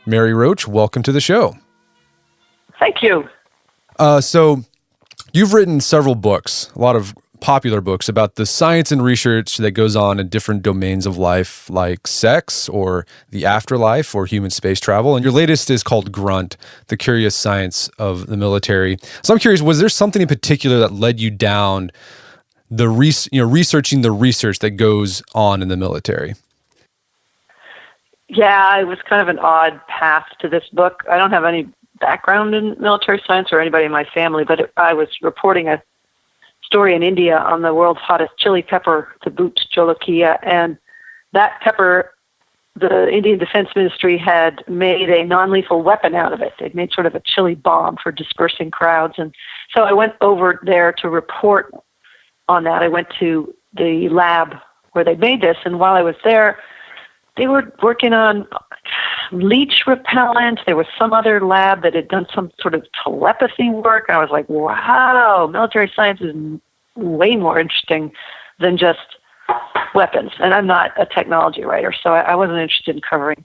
Mary Roach, welcome to the show. Thank you. So you've written several books, a lot of popular books about the science and research that goes on in different domains of life, like sex or the afterlife or human space travel. And your latest is called Grunt, The Curious Science of the Military. So I'm curious, was there something in particular that led you down the researching the research that goes on in the military? Yeah, it was kind of an odd path to this book. I don't have any background in military science or anybody in my family, but I was reporting a story in India on the world's hottest chili pepper, the boot jolokia, and that pepper, the Indian Defense Ministry had made a non-lethal weapon out of it. They'd made sort of a chili bomb for dispersing crowds, and so I went over there to report on that. I went to the lab where they made this, and while I was there, they were working on leech repellent. There was some other lab that had done some sort of telepathy work. I was like, wow, military science is way more interesting than just weapons. And I'm not a technology writer, so I wasn't interested in covering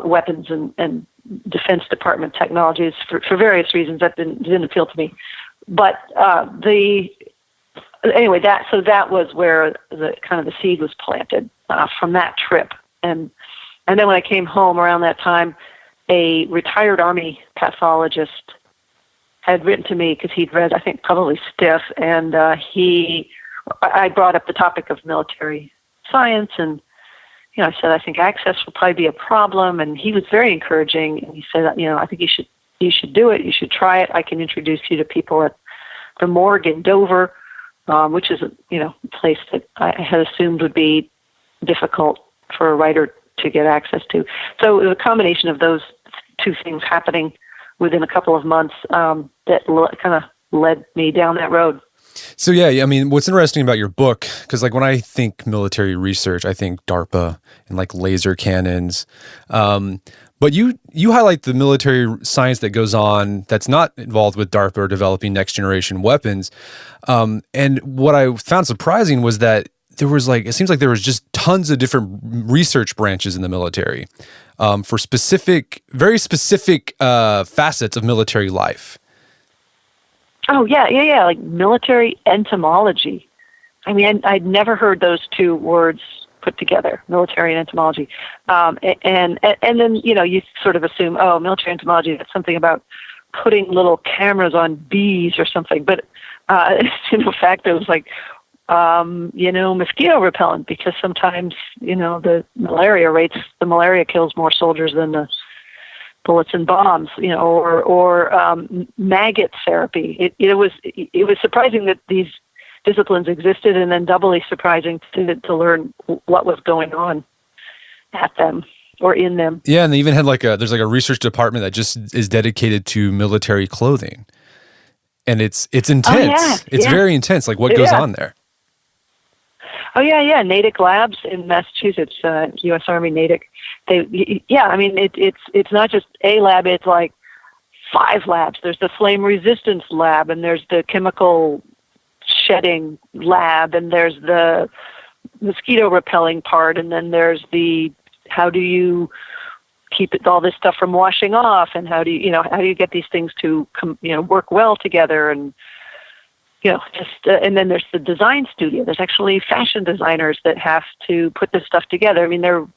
weapons and Defense Department technologies for various reasons. That didn't appeal to me. But anyway, that was where the seed was planted from that trip. And then when I came home around that time, a retired Army pathologist had written to me because he'd read, I think, probably Stiff, and I brought up the topic of military science, and I said, I think access will probably be a problem, and he was very encouraging, and he said, I think you should do it, you should try it. I can introduce you to people at the morgue in Dover, which is a place that I had assumed would be difficult for a writer to get access to. So it was a combination of those two things happening within a couple of months that kind of led me down that road. So yeah, I mean, what's interesting about your book, because like when I think military research, I think DARPA and like laser cannons. But you highlight the military science that goes on that's not involved with DARPA or developing next generation weapons. And what I found surprising was that it seems like there was just tons of different research branches in the military for very specific facets of military life. Oh, yeah, like military entomology. I mean, I'd never heard those two words put together, military and entomology. And then, you sort of assume, military entomology, that's something about putting little cameras on bees or something. But in fact, it was like, mosquito repellent, because sometimes, the malaria kills more soldiers than the bullets and bombs, or maggot therapy. It was surprising that these disciplines existed, and then doubly surprising to learn what was going on at them or in them. Yeah, and they even had there's a research department that just is dedicated to military clothing, and it's intense. Oh, yeah. It's very intense. Like what goes on there? Oh yeah, Natick Labs in Massachusetts, U.S. Army Natick. It's not just a lab; it's like 5 labs. There's the flame resistance lab, and there's the chemical shedding lab, and there's the mosquito repelling part, and then there's the how do you keep all this stuff from washing off, and how do you get these things to work well together, and and then there's the design studio. There's actually fashion designers that have to put this stuff together. I mean, they're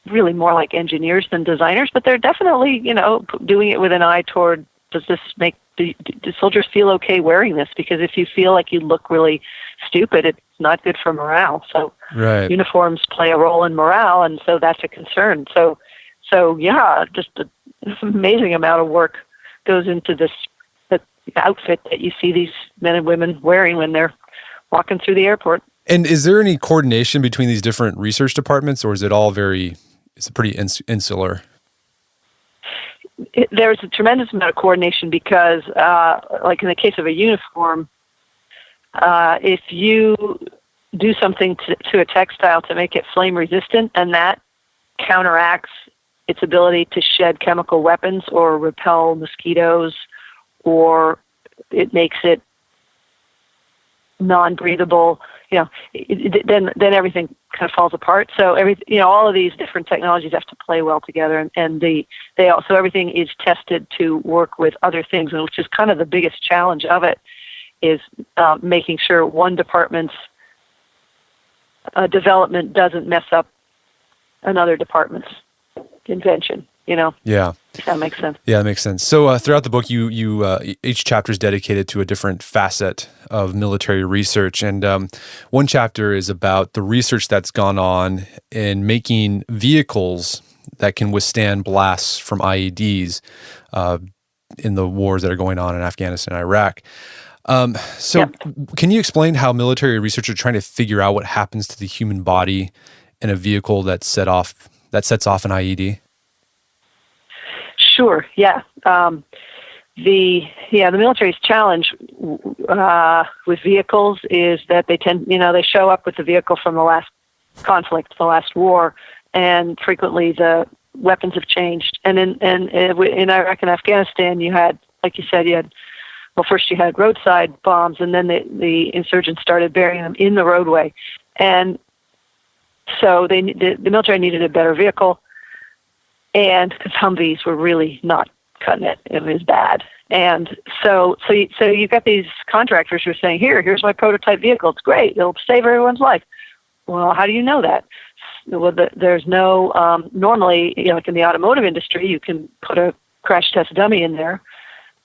really more like engineers than designers, but they're definitely, doing it with an eye toward, does this make do soldiers feel okay wearing this? Because if you feel like you look really stupid, it's not good for morale. So uniforms play a role in morale, and so that's a concern. So yeah, just an amazing amount of work goes into this outfit that you see these men and women wearing when they're walking through the airport. And is there any coordination between these different research departments, or is it all it's pretty insular? There's a tremendous amount of coordination because, like in the case of a uniform, if you do something to a textile to make it flame resistant, and that counteracts its ability to shed chemical weapons or repel mosquitoes, or it makes it non-breathable, then everything kind of falls apart. So all of these different technologies have to play well together, and so everything is tested to work with other things, which is kind of the biggest challenge of it, is making sure one department's development doesn't mess up another department's invention. Yeah. If that makes sense. Yeah, that makes sense. So throughout the book, you each chapter is dedicated to a different facet of military research, and one chapter is about the research that's gone on in making vehicles that can withstand blasts from IEDs in the wars that are going on in Afghanistan and Iraq. Can you explain how military research are trying to figure out what happens to the human body in a vehicle that sets off an IED? Sure. Yeah. The military's challenge with vehicles is that they show up with the vehicle from the last conflict, the last war, and frequently the weapons have changed. And in Iraq and Afghanistan, you had, like you said, first you had roadside bombs, and then the insurgents started burying them in the roadway, and so the military needed a better vehicle. And because Humvees were really not cutting it, it was bad. And so you've got these contractors who are saying, here's my prototype vehicle. It's great. It'll save everyone's life. Well, how do you know that? Well, there's no, normally, like in the automotive industry, you can put a crash test dummy in there,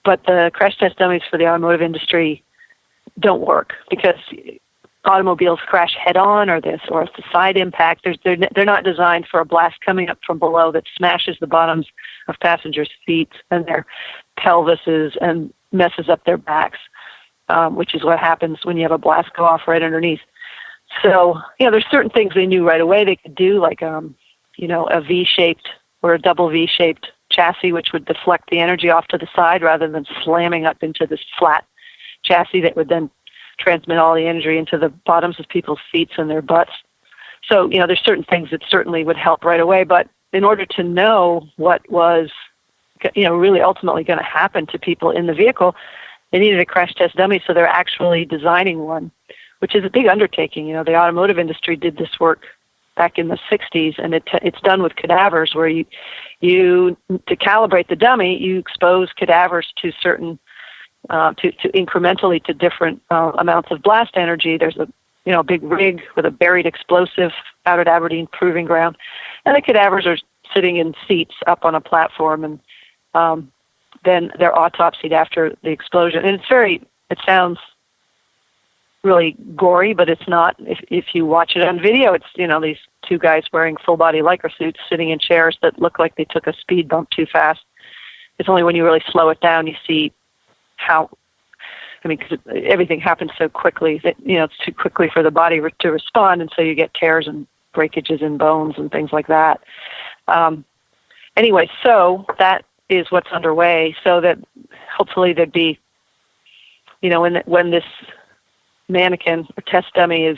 but the crash test dummies for the automotive industry don't work because automobiles crash head-on, or it's a side impact. They're not designed for a blast coming up from below that smashes the bottoms of passengers' feet and their pelvises and messes up their backs, which is what happens when you have a blast go off right underneath. So, there's certain things they knew right away they could do, like, a V-shaped or a double V-shaped chassis, which would deflect the energy off to the side rather than slamming up into this flat chassis that would then transmit all the energy into the bottoms of people's feet and their butts. So, there's certain things that certainly would help right away. But in order to know what was, really ultimately going to happen to people in the vehicle, they needed a crash test dummy. So they're actually designing one, which is a big undertaking. The automotive industry did this work back in the 60s, and it's done with cadavers, where you to calibrate the dummy, you expose cadavers to certain to incrementally to different amounts of blast energy. There's a big rig with a buried explosive out at Aberdeen Proving Ground, and the cadavers are sitting in seats up on a platform, and then they're autopsied after the explosion. And it sounds really gory, but it's not. If you watch it on video, it's these two guys wearing full body Lycra suits sitting in chairs that look like they took a speed bump too fast. It's only when you really slow it down you see because everything happens so quickly that, it's too quickly for the body to respond, and so you get tears and breakages in bones and things like that. Anyway, so that is what's underway, so that hopefully there'd be, when this mannequin or test dummy is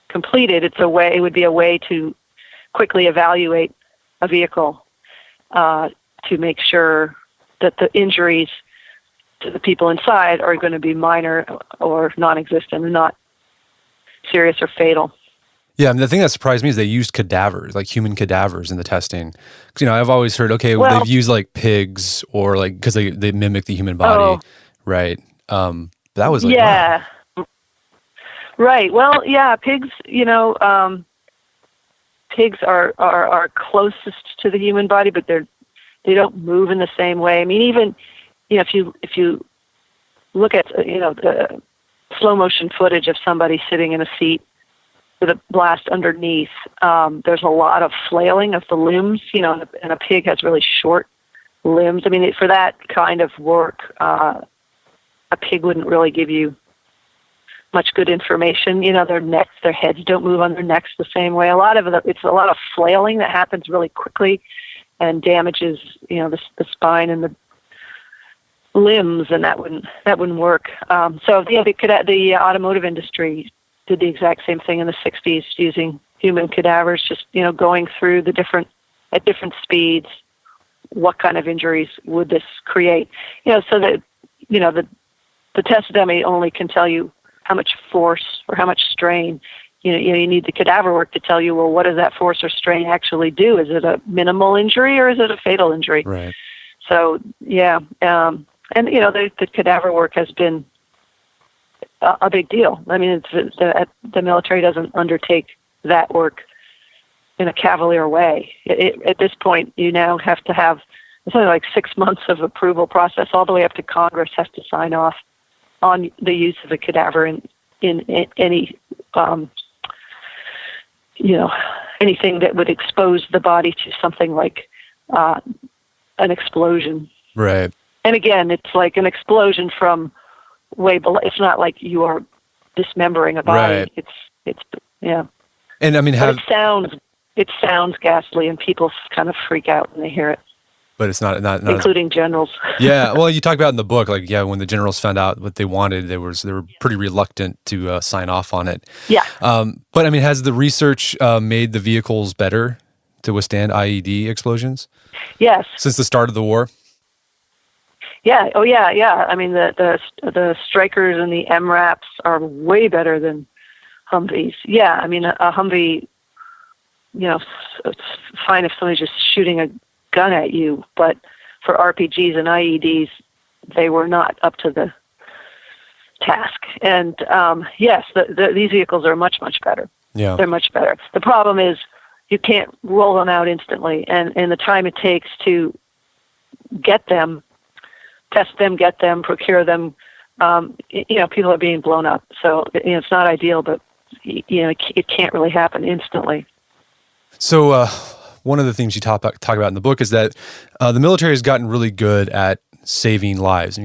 completed, it would be a way to quickly evaluate a vehicle to make sure that the injuries to the people inside are going to be minor or non-existent and not serious or fatal. Yeah, the thing that surprised me is they used cadavers, like human cadavers, in the testing. Because I've always heard, they've used like pigs or because they mimic the human body, right? That was wow. Right. Well, yeah, pigs. Pigs are closest to the human body, but they don't move in the same way. I mean, even if you look at the slow motion footage of somebody sitting in a seat with a blast underneath, there's a lot of flailing of the limbs. And a pig has really short limbs. I mean, for that kind of work, a pig wouldn't really give you much good information. Their heads don't move on their necks the same way. It's a lot of flailing that happens really quickly and damages, the spine and the limbs, and that wouldn't work. So the automotive industry did the exact same thing in the 60s, using human cadavers, just going through at different speeds, what kind of injuries would this create? So that the test dummy only can tell you how much force or how much strain. You need the cadaver work to tell you, well, what does that force or strain actually do? Is it a minimal injury or is it a fatal injury? Right. So, yeah. And, the cadaver work has been a big deal. I mean, the military doesn't undertake that work in a cavalier way. At this point, you now have to have something like 6 months of approval process, all the way up to Congress has to sign off on the use of a cadaver in any anything that would expose the body to something like an explosion. Right. And again, it's like an explosion from way below. It's not like you are dismembering a body. Right. It's yeah. And I mean, it sounds ghastly, and people kind of freak out when they hear it. But it's not including generals. Yeah, well, you talk about in the book, like, when the generals found out what they wanted, they were pretty reluctant to sign off on it. Yeah. But I mean, has the research made the vehicles better to withstand IED explosions? Yes. Since the start of the war. Yeah. Oh, yeah. Yeah. I mean, the Strikers and the MRAPs are way better than Humvees. Yeah. I mean, a Humvee, it's fine if somebody's just shooting a gun at you, but for RPGs and IEDs, they were not up to the task. And yes, these vehicles are much, much better. Yeah, they're much better. The problem is you can't roll them out instantly, and the time it takes to get them, test them, get them, procure them. People are being blown up, so it's not ideal, but it can't really happen instantly. So. One of the things you talk about in the book is that the military has gotten really good at saving lives.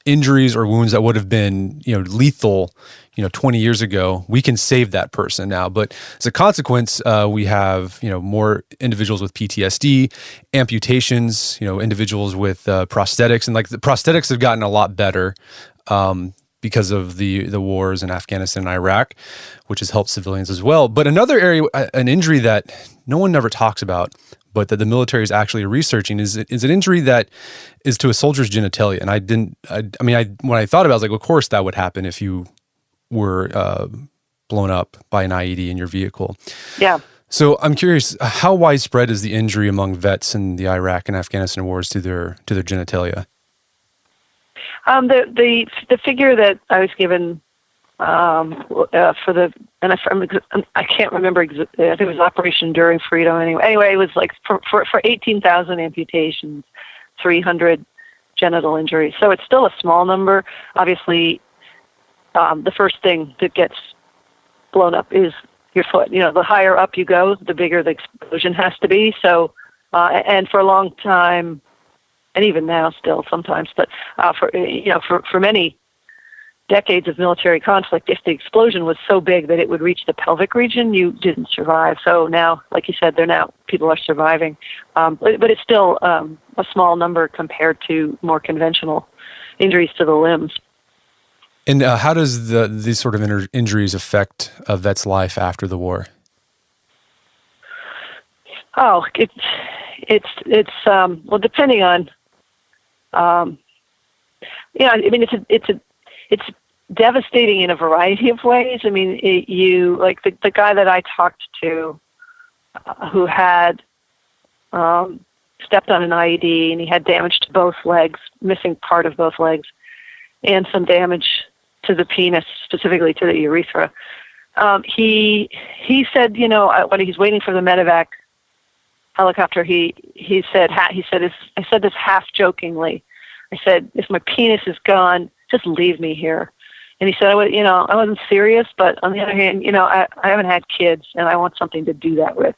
Injuries or wounds that would have been, lethal, 20 years ago, we can save that person now. But as a consequence, we have, more individuals with PTSD, amputations, individuals with prosthetics, and like the prosthetics have gotten a lot better. Because of the wars in Afghanistan and Iraq, which has helped civilians as well. But another area, an injury that no one ever talks about, but that the military is actually researching, is an injury that is to a soldier's genitalia. And when I thought about it, I was like, of course that would happen if you were blown up by an IED in your vehicle. Yeah. So I'm curious, how widespread is the injury among vets in the Iraq and Afghanistan wars to their genitalia? The figure that I was given for the, and I can't remember, I think it was Operation Enduring Freedom anyway, it was like for 18,000 amputations, 300 genital injuries. So it's still a small number. Obviously, the first thing that gets blown up is your foot. The higher up you go, the bigger the explosion has to be. So, and for a long time, and even now still sometimes, but for many decades of military conflict, if the explosion was so big that it would reach the pelvic region, you didn't survive. So now, like you said, people are surviving, but it's still a small number compared to more conventional injuries to the limbs. And how does these sort of injuries affect a vet's life after the war? Oh, it's well, depending on. It's devastating in a variety of ways. I mean, like the guy that I talked to, who had stepped on an IED, and he had damage to both legs, missing part of both legs, and some damage to the penis, specifically to the urethra. He said, when he's waiting for the medevac helicopter, he said I said this half jokingly. I said, if my penis is gone, just leave me here. And he said, I wasn't serious, but on the other hand, I haven't had kids, and I want something to do that with.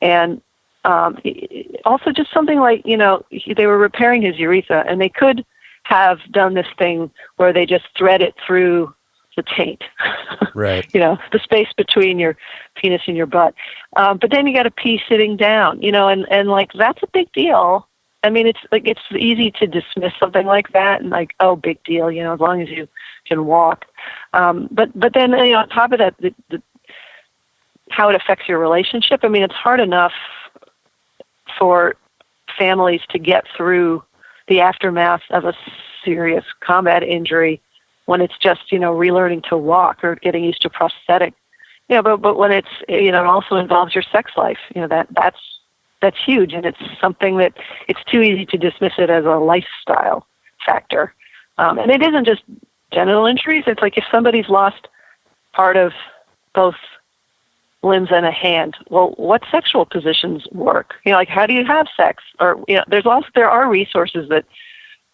And also just something like, they were repairing his urethra, and they could have done this thing where they just thread it through the taint, right? The space between your penis and your butt. But then you got to pee sitting down, and like, that's a big deal. I mean, it's easy to dismiss something like that and like, oh, big deal, as long as you can walk. But then, on top of that, how it affects your relationship. I mean, it's hard enough for families to get through the aftermath of a serious combat injury when it's just, relearning to walk or getting used to prosthetic. But when it's, it also involves your sex life, that's huge. And it's something that it's too easy to dismiss it as a lifestyle factor. And it isn't just genital injuries. It's like if somebody's lost part of both limbs and a hand, well, what sexual positions work? Like how do you have sex? Or, there are resources that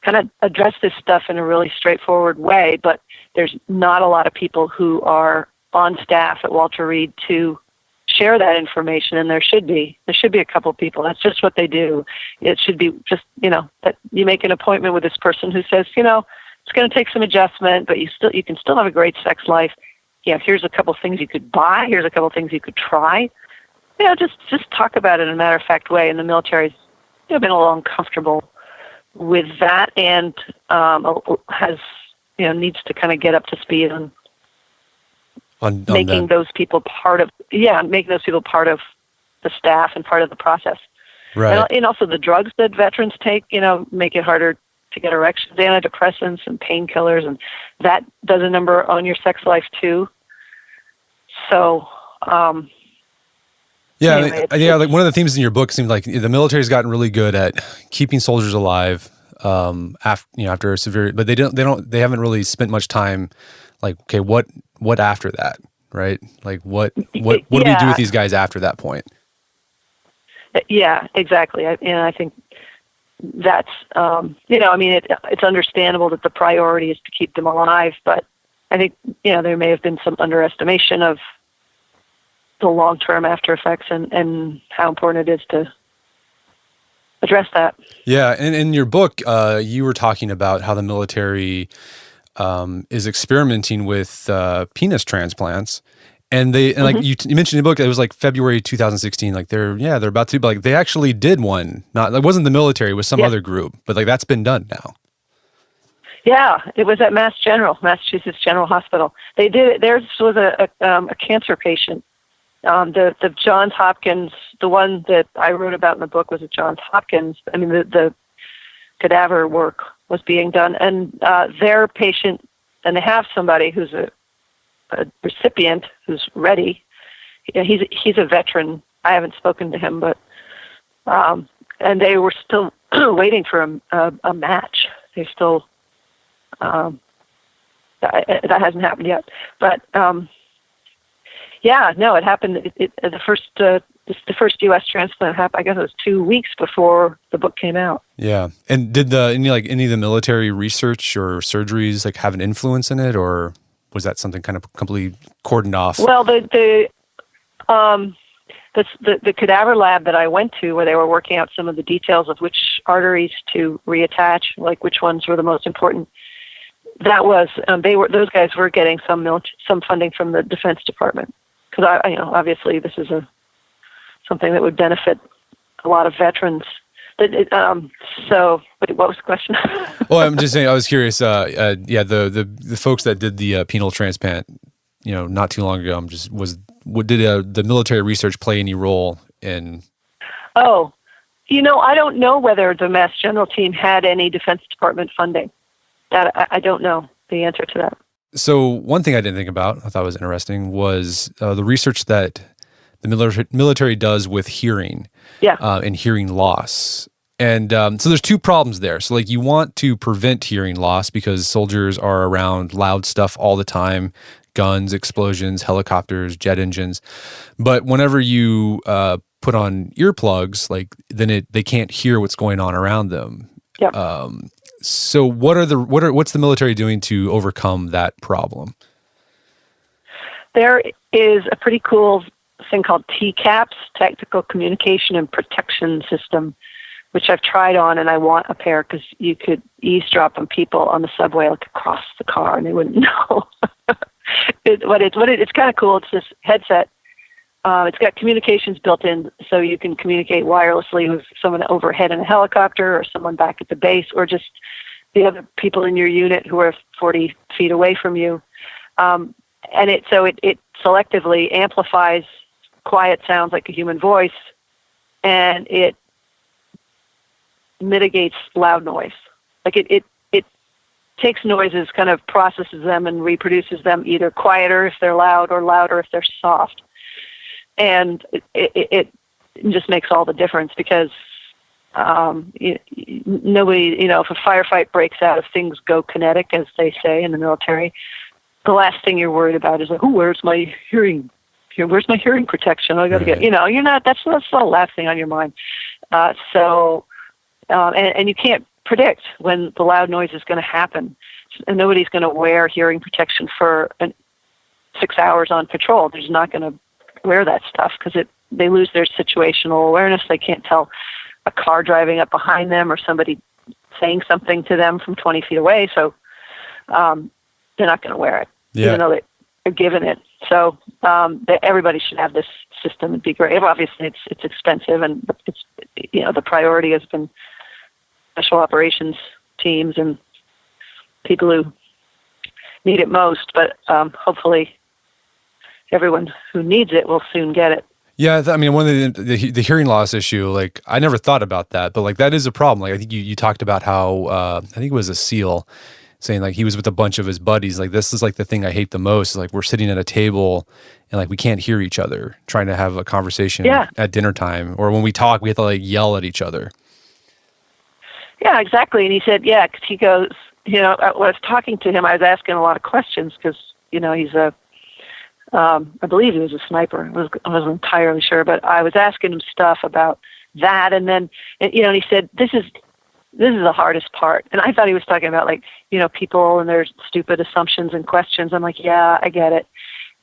kind of address this stuff in a really straightforward way, but there's not a lot of people who are on staff at Walter Reed to share that information, and there should be a couple of people. That's just what they do. It should be just, that you make an appointment with this person who says, it's going to take some adjustment, but you can still have a great sex life. Here's a couple of things you could buy. Here's a couple of things you could try. Just talk about it in a matter-of-fact way. And the military's been a little uncomfortable with that, and has needs to kind of get up to speed on making those people part of the staff and part of the process. Right. And also the drugs that veterans take, make it harder to get erections, antidepressants and painkillers, and that does a number on your sex life too. So, anyway, like one of the themes in your book seemed like the military's gotten really good at keeping soldiers alive after a severe, but they haven't really spent much time. Like, okay, what after that, right? Like, what do we do with these guys after that point? Yeah, exactly. I think that's, it's understandable that the priority is to keep them alive, but I think, there may have been some underestimation of the long-term after effects and how important it is to address that. Yeah, and in your book, you were talking about how the military is experimenting with penis transplants, and like you mentioned in the book, it was like February 2016. Like they're about to, but like they actually did one. It wasn't the military, it was some other group, but like that's been done now. Yeah, it was at Massachusetts General Hospital. They did it. Theirs was a cancer patient. The Johns Hopkins, the one that I wrote about in the book was at Johns Hopkins. I mean, the cadaver work was being done, and their patient, and they have somebody who's a recipient who's ready. He's a veteran. I haven't spoken to him, but and they were still waiting for a match. They still that hasn't happened yet, but it happened. The first U.S. transplant happened. I guess it was 2 weeks before the book came out. Yeah, and did any of the military research or surgeries like have an influence in it, or was that something kind of completely cordoned off? Well, the cadaver lab that I went to, where they were working out some of the details of which arteries to reattach, like which ones were the most important. That was those guys were getting some funding from the Defense Department, because obviously this is something that would benefit a lot of veterans. But what was the question? Well, I'm just saying, I was curious. The folks that did the penile transplant, not too long ago, did the military research play any role in? Oh, I don't know whether the Mass General team had any Defense Department funding. That I don't know the answer to that. So one thing I didn't think about, I thought was interesting, was the research that the military does with hearing, and hearing loss. And so there's two problems there. So like you want to prevent hearing loss because soldiers are around loud stuff all the time, guns, explosions, helicopters, jet engines. But whenever you put on earplugs, then they can't hear what's going on around them. Yeah. So what's the military doing to overcome that problem? There is a pretty cool thing called TCAPS, Tactical Communication and Protection System, which I've tried on, and I want a pair because you could eavesdrop on people on the subway, like across the car, and they wouldn't know. It's kind of cool. It's this headset. It's got communications built in, so you can communicate wirelessly with someone overhead in a helicopter, or someone back at the base, or just the other people in your unit who are 40 feet away from you. And it selectively amplifies quiet sounds like a human voice, and it mitigates loud noise. Like it takes noises, kind of processes them and reproduces them, either quieter if they're loud or louder if they're soft. And it just makes all the difference, because nobody, if a firefight breaks out, if things go kinetic, as they say in the military, the last thing you're worried about is like, oh, where's my hearing? Where's my hearing protection? I got to get, you're not, that's the last thing on your mind. And you can't predict when the loud noise is going to happen. And nobody's going to wear hearing protection for 6 hours on patrol. They're just not going to wear that stuff, because they lose their situational awareness. They can't tell a car driving up behind them or somebody saying something to them from 20 feet away. So they're not going to wear it, even though they're given it. So everybody should have this system. It'd be great. Obviously, it's expensive, and it's the priority has been special operations teams and people who need it most. But hopefully, everyone who needs it will soon get it. Yeah, one of the hearing loss issue, like, I never thought about that, but like, that is a problem. Like, I think you talked about how I think it was a SEAL saying, like, he was with a bunch of his buddies. Like, this is like the thing I hate the most. Is like, we're sitting at a table and like we can't hear each other trying to have a conversation at dinner time, or when we talk, we have to like yell at each other. Yeah, exactly. And he said, because he goes, when I was talking to him, I was asking a lot of questions, because he's I believe he was a sniper. I wasn't entirely sure, but I was asking him stuff about that, and then and he said, "This is the hardest part." And I thought he was talking about, like, people and their stupid assumptions and questions. I'm like, yeah, I get it.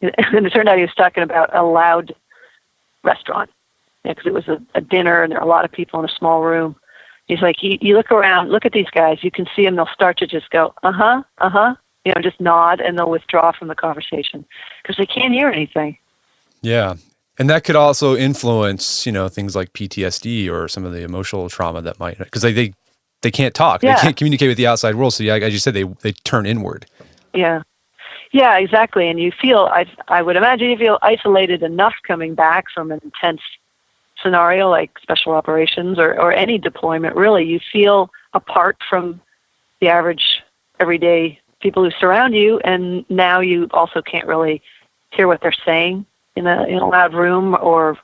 And it turned out he was talking about a loud restaurant, because it was a dinner and there are a lot of people in a small room. He's like, you look around, look at these guys. You can see them. They'll start to just go, just nod, and they'll withdraw from the conversation because they can't hear anything. Yeah. And that could also influence, things like PTSD or some of the emotional trauma that might, because they can't talk. Yeah. They can't communicate with the outside world. So, as you said, they turn inward. Yeah. Yeah, exactly. And you feel, I would imagine you feel isolated enough coming back from an intense scenario like special operations or any deployment, really. You feel apart from the average everyday people who surround you, and now you also can't really hear what they're saying in a loud room or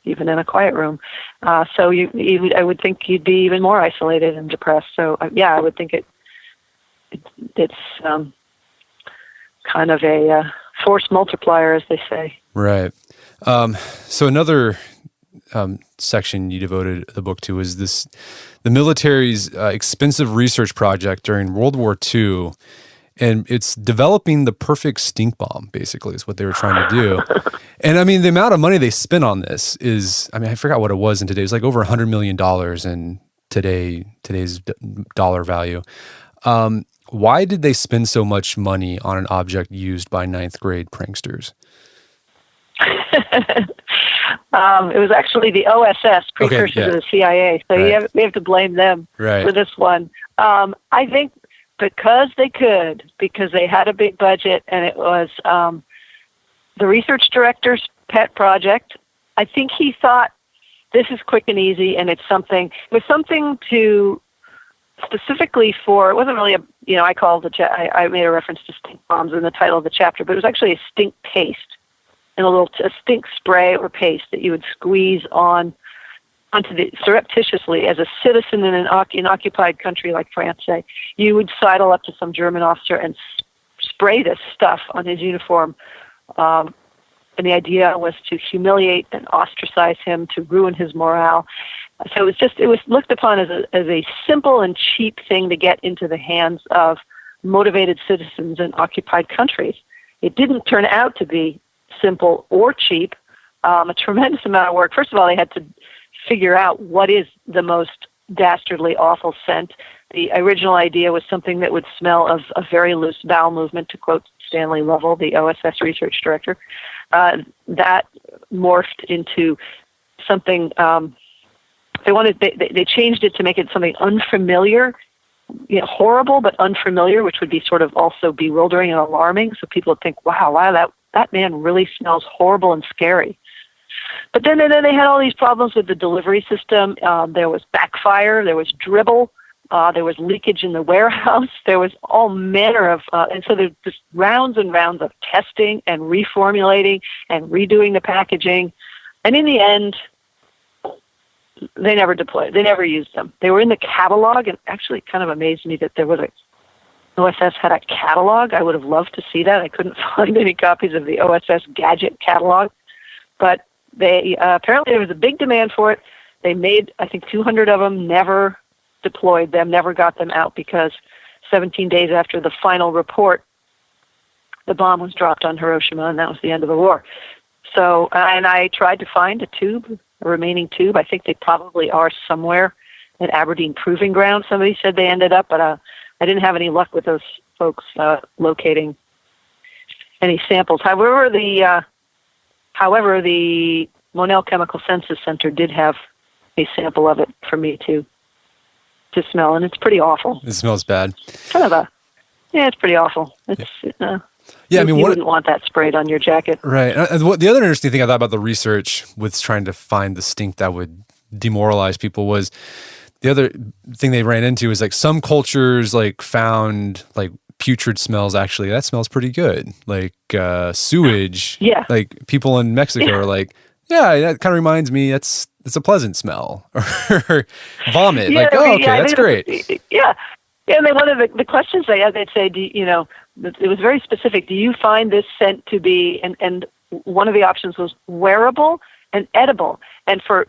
even in a quiet room. So I would think you'd be even more isolated and depressed. So I would think it's kind of a force multiplier, as they say. Right. So another section you devoted the book to is the military's expensive research project during World War II. And it's developing the perfect stink bomb, basically, is what they were trying to do. And the amount of money they spent on this is, I forgot what it was in today. It was like over $100 million in today's dollar value. Why did they spend so much money on an object used by ninth grade pranksters? It was actually the OSS, precursor to the CIA. So we have to blame them for this one. I think because they had a big budget, and it was the research director's pet project. I think he thought, this is quick and easy, and it was something to specifically for, it wasn't really I called I made a reference to stink bombs in the title of the chapter, but it was actually a stink paste and a stink spray or paste that you would squeeze onto surreptitiously as a citizen in an occupied country like France, say. You would sidle up to some German officer and spray this stuff on his uniform. And the idea was to humiliate and ostracize him, to ruin his morale. So it was looked upon as a simple and cheap thing to get into the hands of motivated citizens in occupied countries. It didn't turn out to be simple or cheap. A tremendous amount of work. First of all, they had to figure out what is the most dastardly, awful scent. The original idea was something that would smell of a very loose bowel movement, to quote Stanley Lovell, the OSS research director. That morphed into something. They changed it to make it something unfamiliar, horrible but unfamiliar, which would be sort of also bewildering and alarming. So people would think, wow, that man really smells horrible and scary. But then they had all these problems with the delivery system. There was backfire. There was dribble. There was leakage in the warehouse. There was all manner of, and so there's just rounds and rounds of testing and reformulating and redoing the packaging. And in the end, they never deployed. They never used them. They were in the catalog, and actually kind of amazed me that there was OSS had a catalog. I would have loved to see that. I couldn't find any copies of the OSS gadget catalog, but they apparently there was a big demand for it. They made, I think, 200 of them, never deployed them, never got them out, because 17 days after the final report, the bomb was dropped on Hiroshima, and that was the end of the war. So, and I tried to find a remaining tube. I think they probably are somewhere at Aberdeen Proving Ground. Somebody said they ended up, but I didn't have any luck with those folks locating any samples. However, the Monell Chemical Senses Center did have a sample of it for me to smell, and it's pretty awful. It smells bad. It's pretty awful. It's yeah, I mean, you wouldn't want that sprayed on your jacket, right? And the other interesting thing I thought about the research with trying to find the stink that would demoralize people was the other thing they ran into is like some cultures like found like putrid smells. Actually, that smells pretty good, like sewage. Yeah, like people in Mexico are like, yeah, that kind of reminds me. It's a pleasant smell. Or vomit. Yeah, like, oh, okay, that's great. Yeah. Yeah, and then one of the questions they had, they'd say, it was very specific. Do you find this scent to be, and one of the options was wearable and edible. And for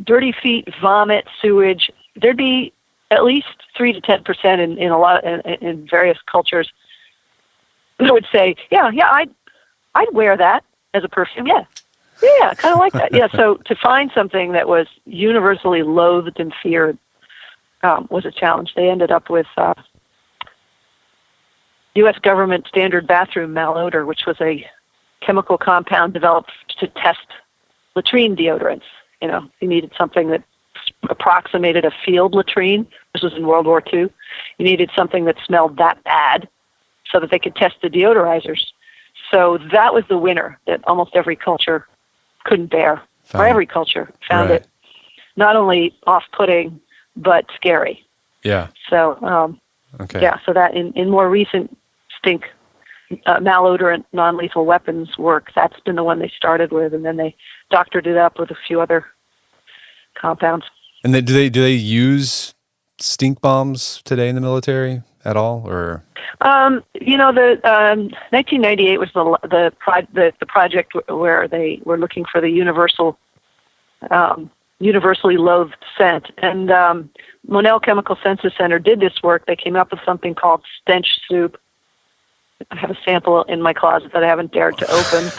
dirty feet, vomit, sewage, there'd be at least 3 to 10% in a lot in various cultures that would say, I'd wear that as a perfume. Yeah, kind of like that. Yeah, so to find something that was universally loathed and feared was a challenge. They ended up with U.S. government standard bathroom malodor, which was a chemical compound developed to test latrine deodorants. You needed something that approximated a field latrine. This was in World War II. You needed something that smelled that bad so that they could test the deodorizers. So that was the winner that almost every culture couldn't bear, or every culture found it not only off-putting, but scary. Yeah. So, okay. Yeah, so that in more recent stink malodorant non-lethal weapons work, that's been the one they started with, and then they doctored it up with a few other compounds. And then do they use stink bombs today in the military at all, or? The 1998 was the project where they were looking for the universally loathed scent, and Monell Chemical Senses Center did this work. They came up with something called stench soup. I have a sample in my closet that I haven't dared to open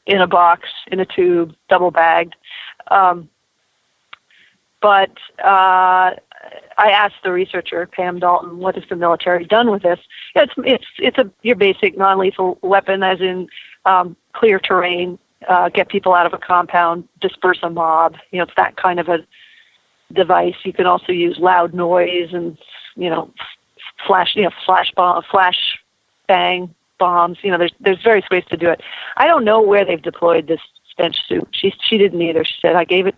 in a box, in a tube, double bagged. But I asked the researcher, Pam Dalton, what has the military done with this? It's your basic non-lethal weapon, as in clear terrain, get people out of a compound, disperse a mob. It's that kind of a device. You can also use loud noise and flash bang bombs. There's various ways to do it. I don't know where they've deployed this stench soup. She didn't either. She said I gave them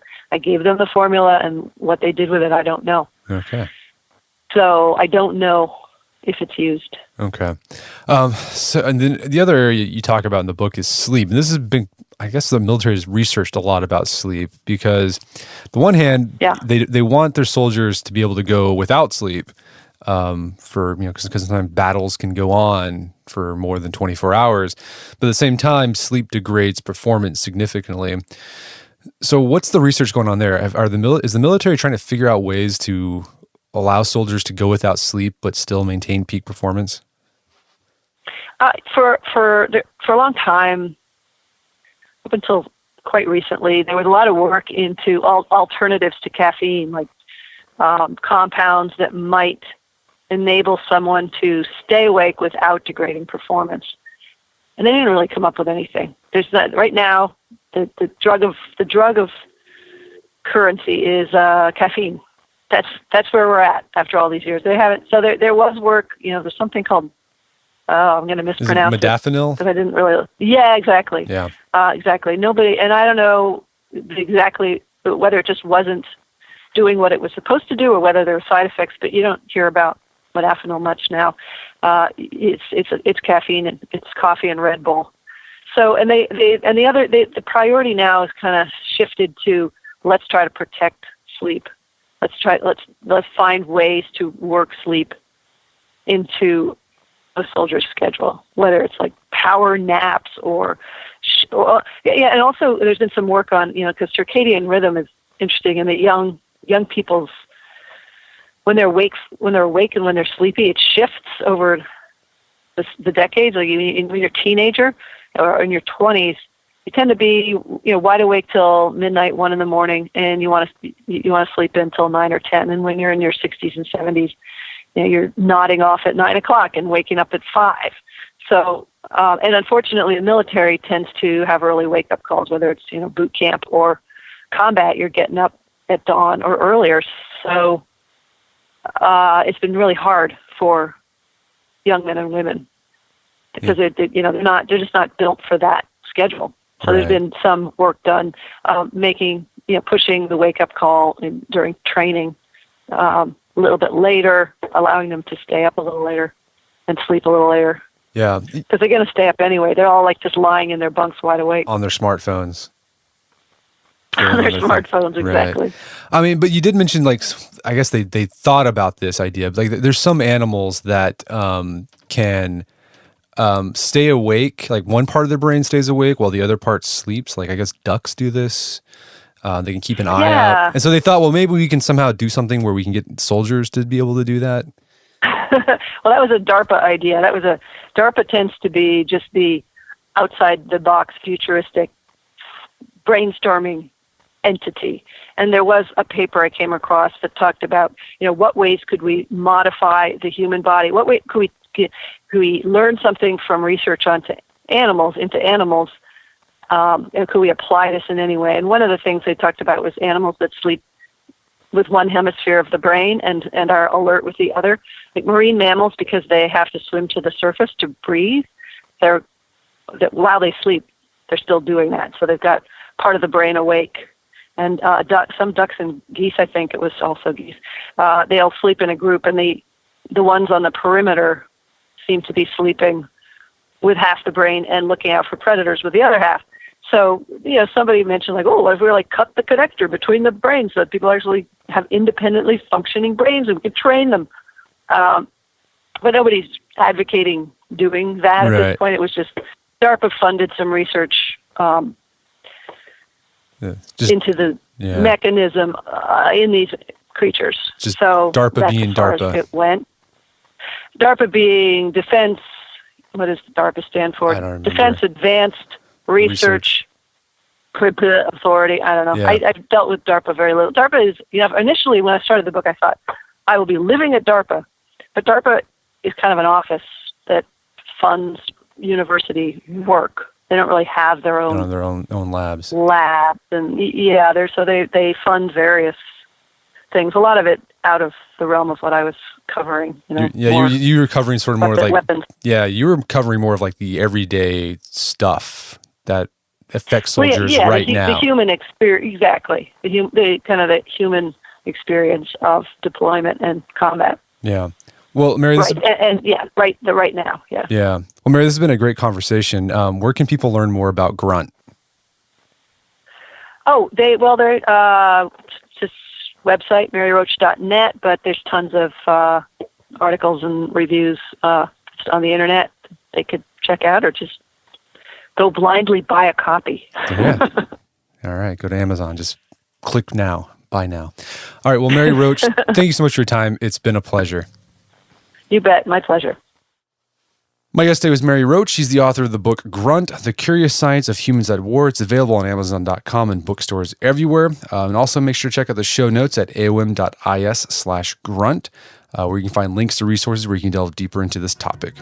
the formula, and what they did with it, I don't know. Okay. So I don't know if it's used. Okay. So, and then the other area you talk about in the book is sleep. And this has been, I guess the military has researched a lot about sleep, because the one hand, they want their soldiers to be able to go without sleep, because sometimes battles can go on for more than 24 hours. But at the same time, sleep degrades performance significantly. So what's the research going on there? Is the military trying to figure out ways to allow soldiers to go without sleep but still maintain peak performance? For a long time, up until quite recently, there was a lot of work into alternatives to caffeine, like compounds that might enable someone to stay awake without degrading performance. And they didn't really come up with anything. There's not right now. The drug of currency is caffeine. That's where we're at after all these years. They haven't. So there was work. There's something called. I'm going to mispronounce modafinil? Because I didn't really. Yeah, exactly. Yeah. Exactly. Nobody, and I don't know exactly whether it just wasn't doing what it was supposed to do or whether there were side effects, but you don't hear about modafinil much now. It's caffeine and it's coffee and Red Bull. So, and the priority now is kind of shifted to let's try to protect sleep. Let's find ways to work sleep into a soldier's schedule, whether it's like power naps or and also there's been some work on, because circadian rhythm is interesting in that young people's, when they're awake and when they're sleepy, it shifts over the decades. Like when you're a teenager or in your 20s, you tend to be wide awake till midnight, 1 a.m, and you want to sleep until 9 or 10. And when you're in your 60s and 70s, you're nodding off at 9 o'clock and waking up at 5. So, and unfortunately, the military tends to have early wake-up calls, whether it's boot camp or combat. You're getting up at dawn or earlier. So, it's been really hard for young men and women because they're just not built for that schedule. So There's been some work done pushing the wake-up call during training a little bit later, allowing them to stay up a little later and sleep a little later. Yeah. Because they're going to stay up anyway. They're all like just lying in their bunks wide awake. On their smartphones. On their smartphones, exactly. Right. I mean, but you did mention, I guess they thought about this idea. There's some animals that can stay awake. Like one part of their brain stays awake while the other part sleeps. Like I guess ducks do this. They can keep an eye out. And so they thought, well, maybe we can somehow do something where we can get soldiers to be able to do that. Well, that was a DARPA idea. DARPA tends to be just the outside the box futuristic brainstorming entity. And there was a paper I came across that talked about, what ways could we modify the human body? What way could we learn something from research into animals, and could we apply this in any way? And one of the things they talked about was animals that sleep with one hemisphere of the brain and are alert with the other. Like marine mammals, because they have to swim to the surface to breathe, while they sleep, they're still doing that. So they've got part of the brain awake. And some ducks and geese, I think it was also geese, they'll sleep in a group, and the ones on the perimeter seem to be sleeping with half the brain and looking out for predators with the other half. So, somebody mentioned what if we cut the connector between the brains so that people actually have independently functioning brains and we could train them. But nobody's advocating doing that at this point. It was just DARPA funded some research into the mechanism in these creatures. So DARPA that's being as far DARPA. as it went. DARPA being Defense. What does DARPA stand for? I don't remember. Defense Advanced Research Authority. I don't know. Yeah. I've dealt with DARPA very little. DARPA is, initially when I started the book, I thought I will be living at DARPA, but DARPA is kind of an office that funds university work. They don't really have their own. Their own labs. Labs, and they fund various things. A lot of it out of the realm of what I was covering. You were covering sort of more like weapons. Yeah, you were covering more of the everyday stuff that affects soldiers right now. The human experience, exactly. The kind of the human experience of deployment and combat. Yeah. Well, Mary, this right now. Yeah. Yeah. Well, Mary, this has been a great conversation. Where can people learn more about Grunt? Oh, they're just website maryroach.net, but there's tons of articles and reviews on the internet they could check out, or just go blindly buy a copy. Yeah. All right. Go to Amazon. Just click now. Buy now. All right. Well, Mary Roach, thank you so much for your time. It's been a pleasure. You bet. My pleasure. My guest today was Mary Roach. She's the author of the book Grunt, The Curious Science of Humans at War. It's available on Amazon.com and bookstores everywhere. And also make sure to check out the show notes at aom.is/grunt, where you can find links to resources where you can delve deeper into this topic.